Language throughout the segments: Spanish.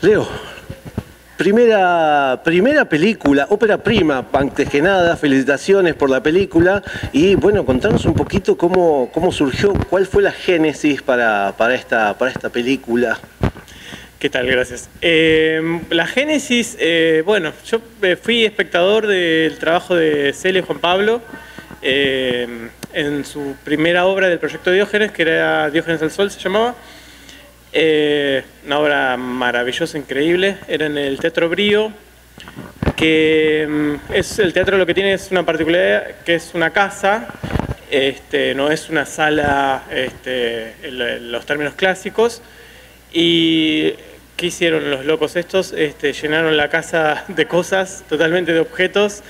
Leo, primera película, ópera prima, antes que nada, felicitaciones por la película y bueno, contanos un poquito cómo surgió, cuál fue la génesis para esta película. ¿Qué tal? Gracias. La génesis, bueno, yo fui espectador del trabajo de Celia y Juan Pablo en su primera obra del proyecto Diógenes, que era Diógenes al Sol, se llamaba. Una obra maravillosa, increíble. Era en el Teatro Brío, que es el teatro, lo que tiene es una particularidad, que es una casa, no es una sala en los términos clásicos. Y ¿qué hicieron los locos estos? Llenaron la casa de cosas, totalmente de objetos.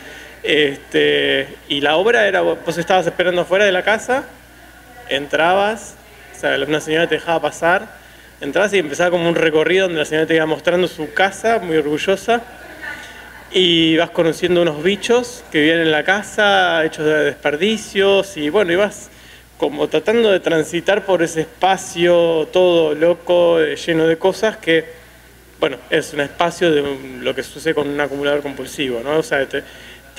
Y la obra era, vos estabas esperando afuera de la casa, entrabas, o sea, una señora te dejaba pasar, entrabas y empezaba como un recorrido donde la señora te iba mostrando su casa, muy orgullosa, y vas conociendo unos bichos que vivían en la casa, hechos de desperdicios, y bueno, ibas como tratando de transitar por ese espacio todo loco, lleno de cosas que, bueno, es un espacio de lo que sucede con un acumulador compulsivo, ¿no? O sea, te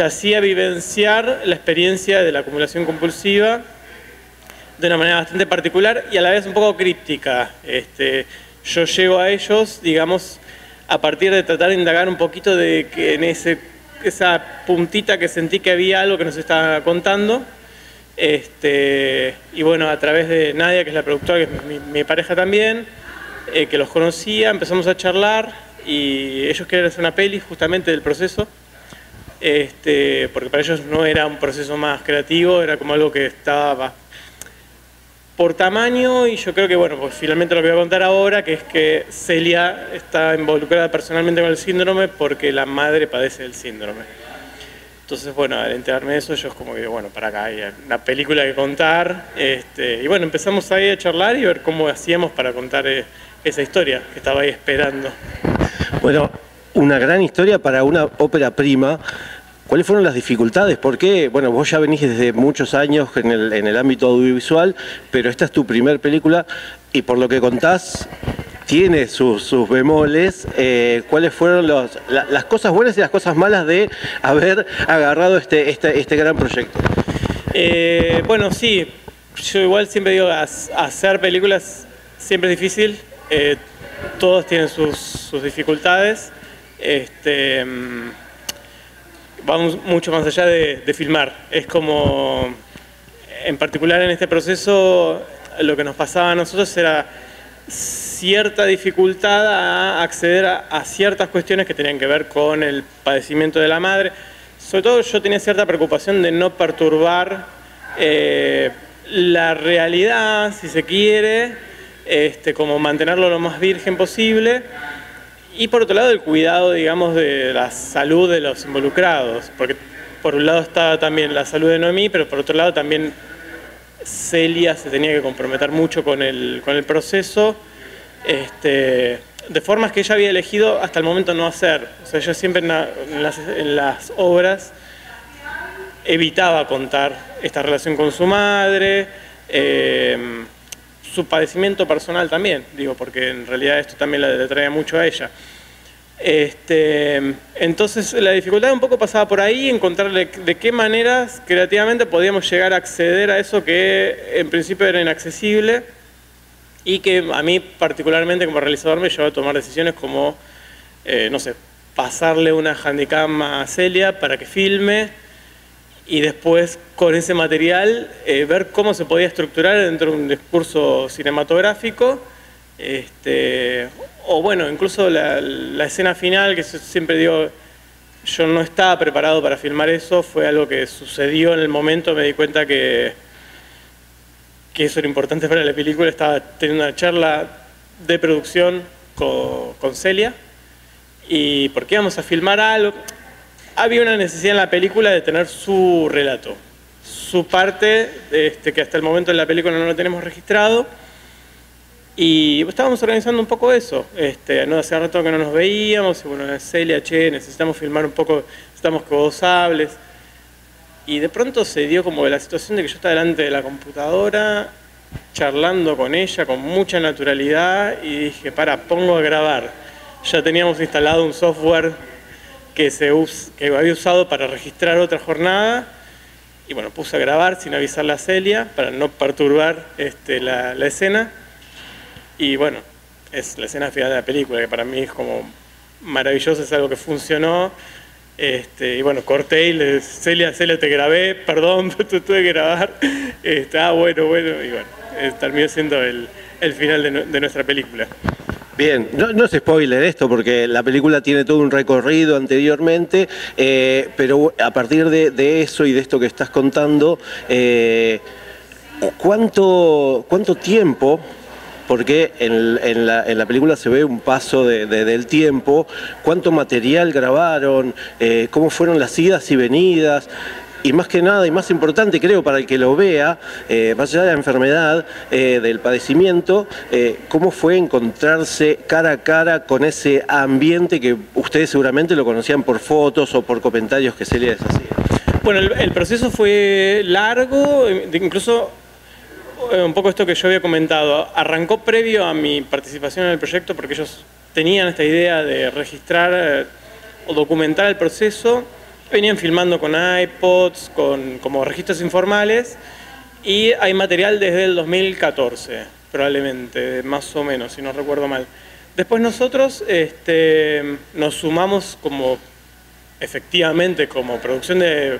hacía vivenciar la experiencia de la acumulación compulsiva de una manera bastante particular y a la vez un poco críptica. Yo llego a ellos, digamos, a partir de tratar de indagar un poquito de que en esa puntita que sentí que había algo que nos estaba contando. Y bueno, a través de Nadia, que es la productora, que es mi pareja también, que los conocía, empezamos a charlar y ellos querían hacer una peli justamente del proceso, porque para ellos no era un proceso más creativo, era como algo que estaba por tamaño. Y yo creo que, bueno, pues finalmente lo que voy a contar ahora, que es que Celia está involucrada personalmente con el síndrome porque la madre padece del síndrome. Entonces, bueno, al enterarme de eso, yo es como que, bueno, para acá hay una película que contar. Y bueno, empezamos ahí a charlar y ver cómo hacíamos para contar esa historia que estaba ahí esperando. Bueno, una gran historia para una ópera prima. ¿Cuáles fueron las dificultades? Porque, bueno, vos ya venís desde muchos años en el ámbito audiovisual, pero esta es tu primer película y por lo que contás, tiene sus bemoles. ¿Cuáles fueron las cosas buenas y las cosas malas de haber agarrado este gran proyecto? Bueno, sí, yo igual siempre digo, hacer películas siempre es difícil, todos tienen sus dificultades. Vamos mucho más allá de filmar. Es como, en particular en este proceso, lo que nos pasaba a nosotros era cierta dificultad a acceder a ciertas cuestiones que tenían que ver con el padecimiento de la madre. Sobre todo yo tenía cierta preocupación de no perturbar la realidad, si se quiere, como mantenerlo lo más virgen posible. Y por otro lado el cuidado, digamos, de la salud de los involucrados, porque por un lado estaba también la salud de Noemí, pero por otro lado también Celia se tenía que comprometer mucho con el proceso, de formas que ella había elegido hasta el momento no hacer. O sea, ella siempre en las obras evitaba contar esta relación con su madre, su padecimiento personal también, digo, porque en realidad esto también le traía mucho a ella. Entonces la dificultad un poco pasaba por ahí, encontrarle de qué maneras creativamente podíamos llegar a acceder a eso que en principio era inaccesible y que a mí particularmente como realizador me llevó a tomar decisiones como, no sé, pasarle una handicam a Celia para que filme y después con ese material ver cómo se podía estructurar dentro de un discurso cinematográfico, o bueno, incluso la escena final, que siempre digo, yo no estaba preparado para filmar eso, fue algo que sucedió en el momento, me di cuenta que eso era importante para la película. Estaba teniendo una charla de producción con Celia y porque íbamos a filmar algo. Había una necesidad en la película de tener su relato, su parte, que hasta el momento en la película no lo tenemos registrado. Y estábamos organizando un poco eso. No hace rato que no nos veíamos, y bueno, Celia, che, necesitamos filmar un poco, necesitamos que vos hables. Y de pronto se dio como la situación de que yo estaba delante de la computadora, charlando con ella con mucha naturalidad, y dije, pongo a grabar. ya teníamos instalado un software que había usado para registrar otra jornada. Y bueno, puse a grabar sin avisarle a Celia para no perturbar la escena. Y bueno, es la escena final de la película, que para mí es como maravilloso, es algo que funcionó. Y bueno, corté y le dije, Celia, te grabé, perdón, tuve que grabar. Bueno, y bueno, terminó siendo el final de nuestra película. Bien, no es spoiler esto, porque la película tiene todo un recorrido anteriormente, pero a partir de eso y de esto que estás contando, ¿cuánto tiempo? Porque en la película se ve un paso del tiempo. ¿Cuánto material grabaron? ¿Cómo fueron las idas y venidas? Y más que nada, y más importante creo para el que lo vea, más allá de la enfermedad, del padecimiento, ¿cómo fue encontrarse cara a cara con ese ambiente que ustedes seguramente lo conocían por fotos o por comentarios que Celia les hacía? Bueno, el proceso fue largo, incluso un poco esto que yo había comentado, arrancó previo a mi participación en el proyecto porque ellos tenían esta idea de registrar o documentar el proceso. Venían filmando con iPods, como registros informales, y hay material desde el 2014, probablemente, más o menos, si no recuerdo mal. Después nosotros nos sumamos efectivamente como producción de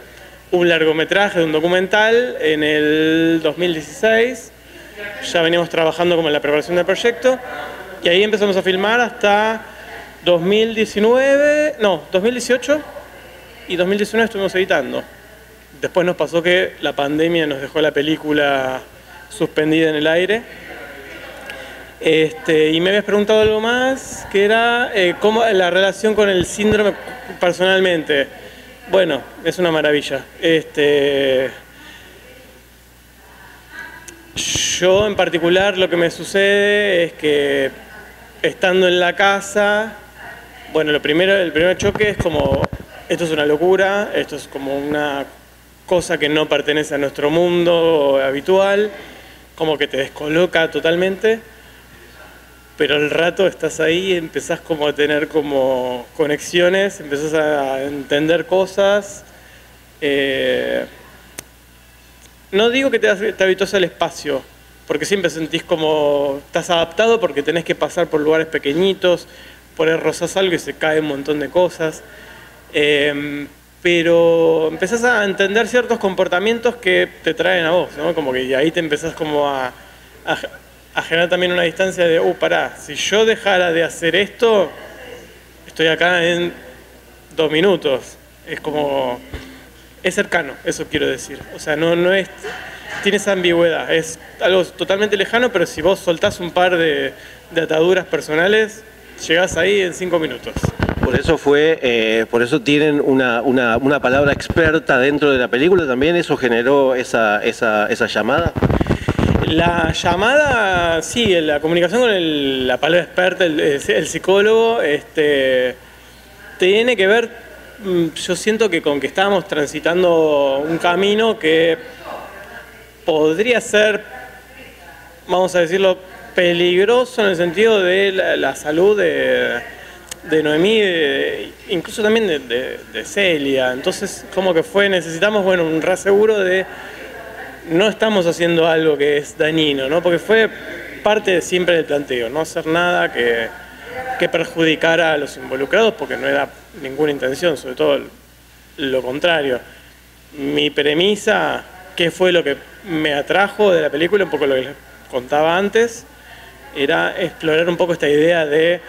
un largometraje, de un documental, en el 2016. Ya veníamos trabajando como en la preparación del proyecto, y ahí empezamos a filmar hasta 2018. Y 2019 estuvimos editando. Después nos pasó que la pandemia nos dejó la película suspendida en el aire. Y me habías preguntado algo más, que era cómo la relación con el síndrome personalmente. Bueno, es una maravilla. Yo en particular lo que me sucede es que estando en la casa, bueno, el primer choque es como, esto es una locura, esto es como una cosa que no pertenece a nuestro mundo habitual, como que te descoloca totalmente, pero al rato estás ahí, empezás como a tener como conexiones, empezás a entender cosas. No digo que te habituás al espacio, porque siempre sentís como estás adaptado porque tenés que pasar por lugares pequeñitos, por ahí rozás algo y se cae un montón de cosas. Pero empezás a entender ciertos comportamientos que te traen a vos, ¿no? Como que ahí te empezás como a generar también una distancia de, pará, si yo dejara de hacer esto, estoy acá en 2 minutos. Es como, es cercano, eso quiero decir. O sea, no es, tiene esa ambigüedad, es algo totalmente lejano, pero si vos soltás un par de ataduras personales, llegás ahí en 5 minutos. Por eso tienen una palabra experta dentro de la película también. ¿Eso generó esa llamada? La llamada, sí, la comunicación con la palabra experta, el psicólogo, tiene que ver, yo siento que con que estábamos transitando un camino que podría ser, vamos a decirlo, peligroso en el sentido de la salud de Noemí, incluso también de Celia. Entonces, como que necesitamos, bueno, un reaseguro de no estamos haciendo algo que es dañino, ¿no? Porque fue parte siempre del planteo, no hacer nada que perjudicara a los involucrados, porque no era ninguna intención, sobre todo lo contrario. Mi premisa, ¿qué fue lo que me atrajo de la película? Un poco lo que les contaba antes, era explorar un poco esta idea de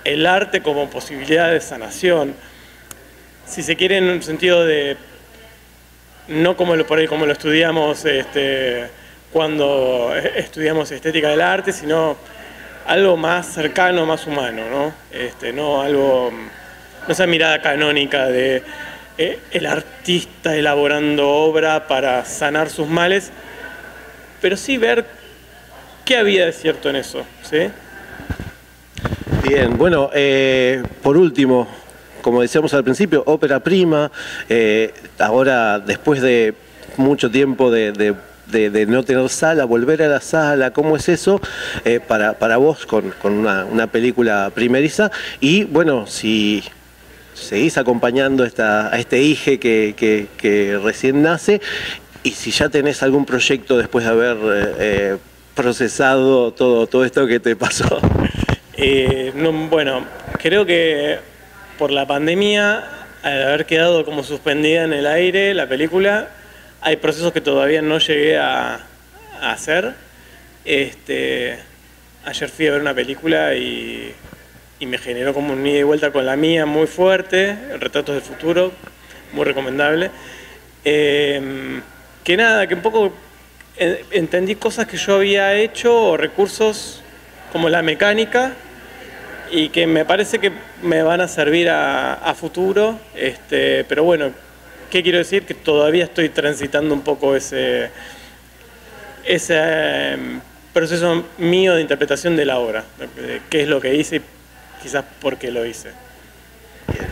el arte como posibilidad de sanación, si se quiere, en un sentido de no como como lo estudiamos cuando estudiamos estética del arte, sino algo más cercano, más humano, ¿no? No esa mirada canónica de el artista elaborando obra para sanar sus males, pero sí ver qué había de cierto en eso, ¿sí? Bien, bueno, por último, como decíamos al principio, ópera prima, ahora después de mucho tiempo de de no tener sala, volver a la sala, ¿cómo es eso para vos con una película primeriza? Y bueno, si seguís acompañando a este hijo que recién nace, y si ya tenés algún proyecto después de haber procesado todo esto que te pasó. Bueno, creo que por la pandemia, al haber quedado como suspendida en el aire la película, hay procesos que todavía no llegué a hacer. Ayer fui a ver una película y me generó como un ida y vuelta con la mía muy fuerte, Retratos del Futuro, muy recomendable. Que nada, que un poco entendí cosas que yo había hecho o recursos como la mecánica y que me parece que me van a servir a futuro, pero bueno, ¿qué quiero decir? Que todavía estoy transitando un poco ese proceso mío de interpretación de la obra, de qué es lo que hice y quizás por qué lo hice.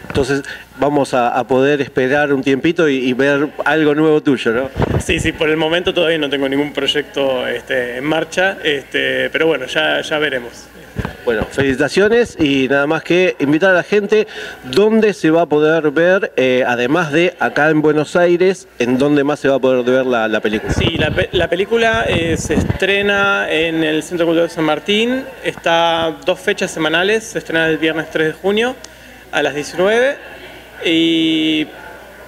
Entonces vamos a poder esperar un tiempito y ver algo nuevo tuyo, ¿no? Sí, por el momento todavía no tengo ningún proyecto en marcha, pero bueno, ya veremos. Bueno, felicitaciones y nada más que invitar a la gente dónde se va a poder ver, además de acá en Buenos Aires, en dónde más se va a poder ver la película. Sí, la película se estrena en el Centro Cultural San Martín, está 2 fechas semanales, se estrena el viernes 3 de junio a las 19 y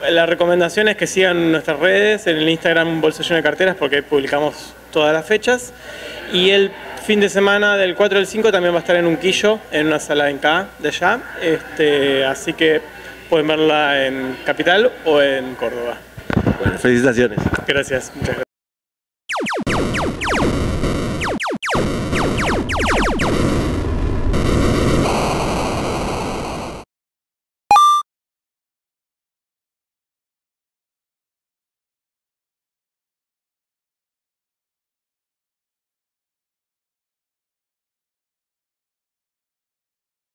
la recomendación es que sigan nuestras redes, en el Instagram Bolso Lleno de Carteras, porque publicamos todas las fechas, y el fin de semana del 4 al 5 también va a estar en Unquillo, en una sala en K de allá, así que pueden verla en Capital o en Córdoba. Bueno, felicitaciones. Gracias, muchas gracias.